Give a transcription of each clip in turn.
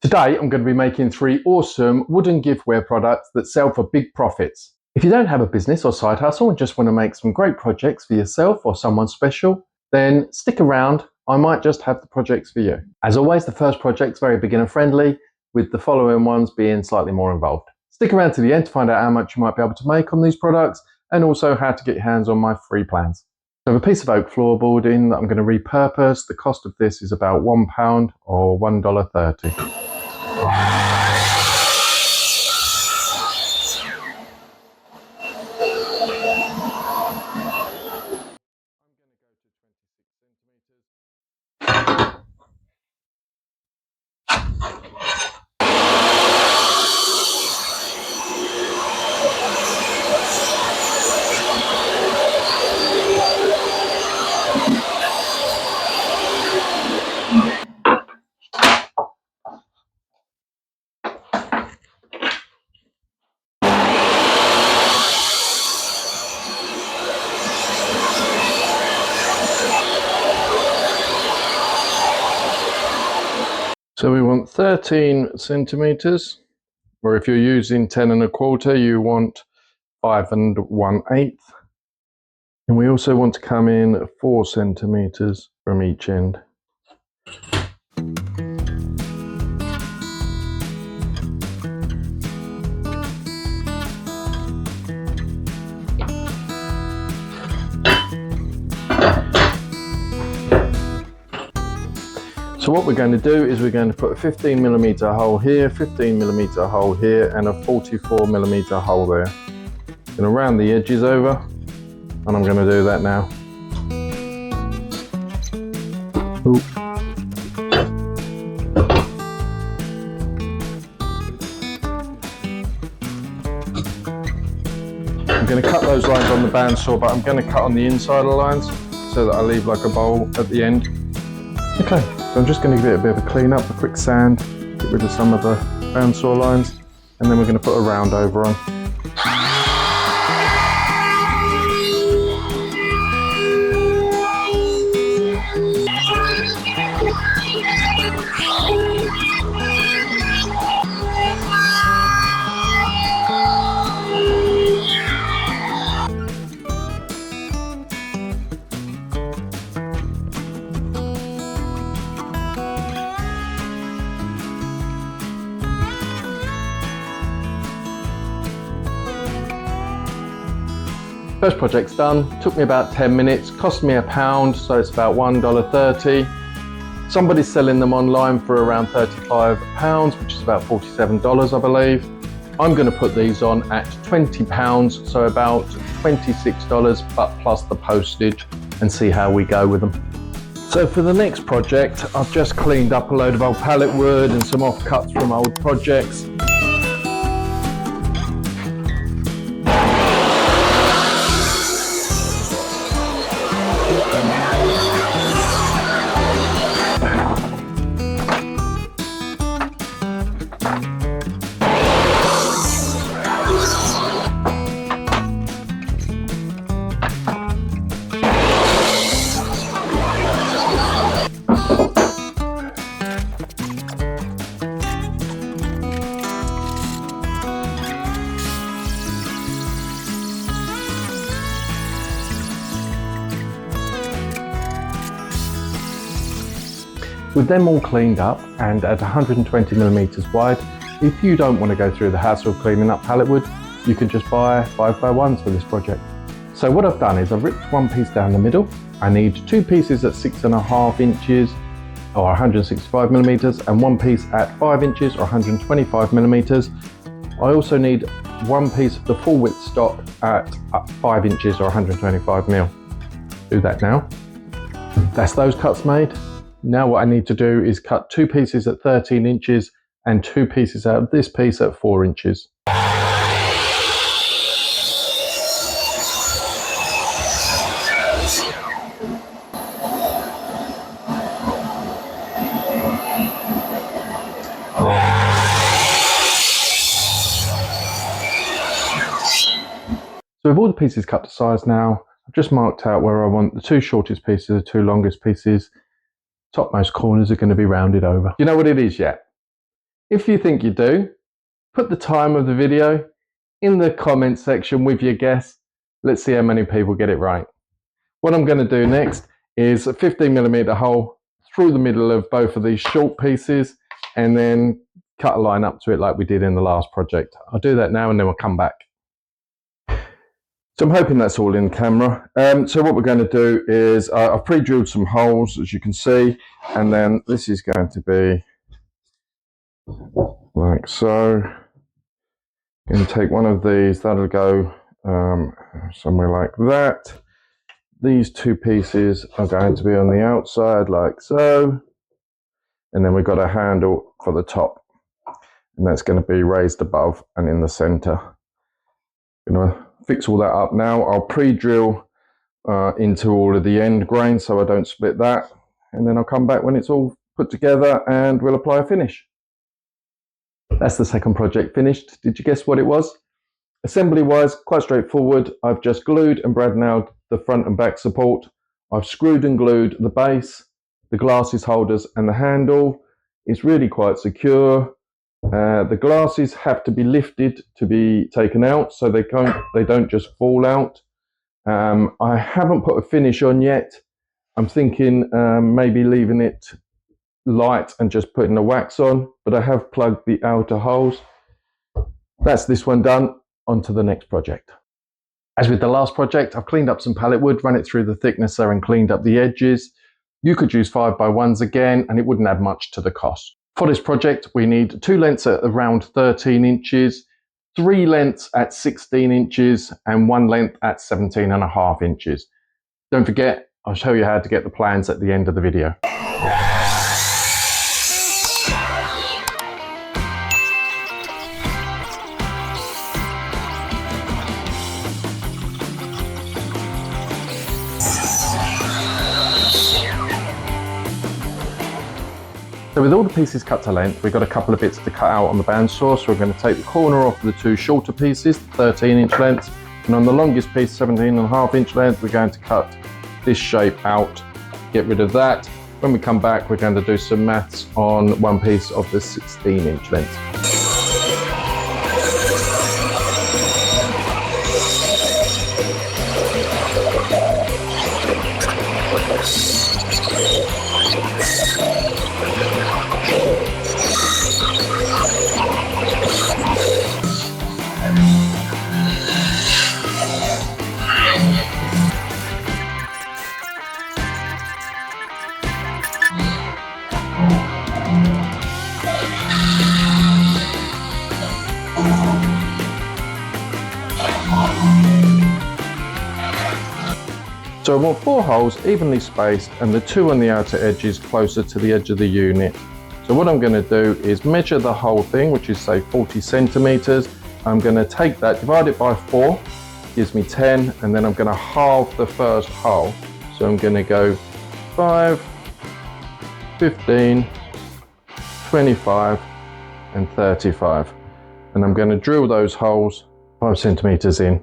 Today I'm going to be making 3 awesome wooden giftware products that sell for big profits. If you don't have a business or side hustle and just want to make some great projects for yourself or someone special, then stick around, I might just have the projects for you. As always, the first project's very beginner friendly, with the following ones being slightly more involved. Stick around to the end to find out how much you might be able to make on these products and also how to get your hands on my free plans. So I have a piece of oak floorboarding that I'm going to repurpose. The cost of this is about £1 or $1.30. So we want 13 centimeters, or if you're using 10 1/4, you want 5 1/8. And we also want to come in 4 centimeters from each end. So what we're going to do is we're going to put a 15mm hole here, 15mm hole here, and a 44mm hole there. I'm going to round the edges over, and I'm going to do that now. Ooh. I'm going to cut those lines on the bandsaw, but I'm going to cut on the inside of the lines so that I leave like a bowl at the end. Okay, so I'm just going to give it a bit of a clean up, a quick sand, get rid of some of the bandsaw lines, and then we're going to put a round over on. First project's done, took me about 10 minutes, cost me £1, so it's about $1.30. Somebody's selling them online for around £35, which is about $47, I believe. I'm going to put these on at £20, so about $26, but plus the postage, and see how we go with them. So for the next project, I've just cleaned up a load of old pallet wood and some offcuts from old projects. With them all cleaned up and at 120mm wide, if you don't want to go through the hassle of cleaning up pallet wood, you can just buy 5x1s for this project. So what I've done is I've ripped one piece down the middle. I need 2 pieces at 6.5 inches or 165mm and one piece at 5 inches or 125mm. I also need one piece of the full width stock at 5 inches or 125mm. Do that now. That's those cuts made. Now what I need to do is cut 2 pieces at 13 inches and 2 pieces out of this piece at 4 inches. So with all the pieces cut to size now, I've just marked out where I want the 2 shortest pieces, the 2 longest pieces. Topmost corners are going to be rounded over. You know what it is yet? If you think you do, put the time of the video in the comment section with your guess. Let's see how many people get it right. What I'm going to do next is a 15mm hole through the middle of both of these short pieces and then cut a line up to it like we did in the last project. I'll do that now and then we'll come back. So I'm hoping that's all in camera. So what we're going to do is I've pre-drilled some holes, as you can see, and then this is going to be like so. I'm going to take one of these, that'll go somewhere like that. These two pieces are going to be on the outside like so, and then we've got a handle for the top, and that's going to be raised above and in the center. I'm going to fix all that up now. I'll pre-drill into all of the end grain so I don't split that, and then I'll come back when it's all put together and we'll apply a finish. That's the second project finished. Did you guess what it was? Assembly wise, quite straightforward. I've just glued and brad nailed the front and back support. I've screwed and glued the base, the glasses holders and the handle. It's really quite secure. The glasses have to be lifted to be taken out so they don't just fall out. I haven't put a finish on yet. I'm thinking maybe leaving it light and just putting the wax on, but I have plugged the outer holes. That's this one done. On to the next project. As with the last project, I've cleaned up some pallet wood, run it through the thicknesser and cleaned up the edges. You could use 5x1s again and it wouldn't add much to the cost. For this project, we need 2 lengths at around 13 inches, 3 lengths at 16 inches and 1 length at 17.5 inches. Don't forget, I'll show you how to get the plans at the end of the video. So with all the pieces cut to length, we've got a couple of bits to cut out on the bandsaw. So we're going to take the corner off the 2 shorter pieces, 13-inch lengths, and on the longest piece, 17.5-inch length, we're going to cut this shape out, get rid of that. When we come back, we're going to do some maths on one piece of the 16-inch length. So I want 4 holes evenly spaced and the 2 on the outer edges closer to the edge of the unit. So what I'm going to do is measure the whole thing, which is say 40 centimeters. I'm going to take that, divide it by 4, gives me 10, and then I'm going to halve the first hole. So I'm going to go 5, 15, 25 and 35. And I'm going to drill those holes 5 centimeters in.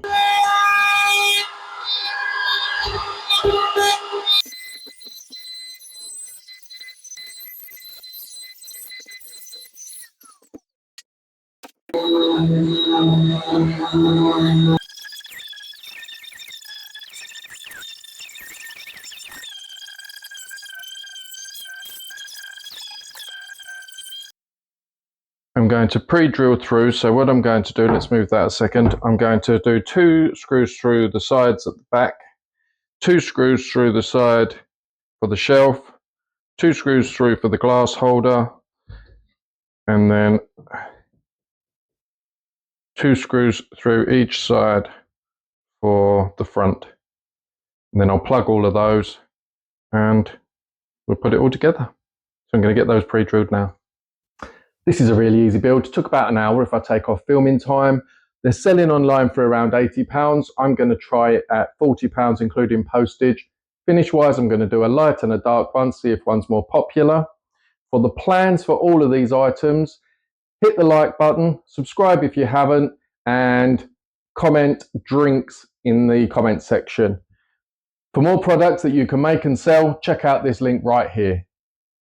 I'm going to pre-drill through, so what I'm going to do, let's move that a second, I'm going to do 2 screws through the sides at the back, 2 screws through the side for the shelf, 2 screws through for the glass holder, and then 2 screws through each side for the front. And then I'll plug all of those and we'll put it all together. So I'm going to get those pre-drilled now. This is a really easy build. It took about an hour if I take off filming time. They're selling online for around £80. I'm going to try it at £40, including postage. Finish wise, I'm going to do a light and a dark one, see if one's more popular. For the plans for all of these items, hit the like button, subscribe if you haven't, and comment drinks in the comment section. For more products that you can make and sell, check out this link right here.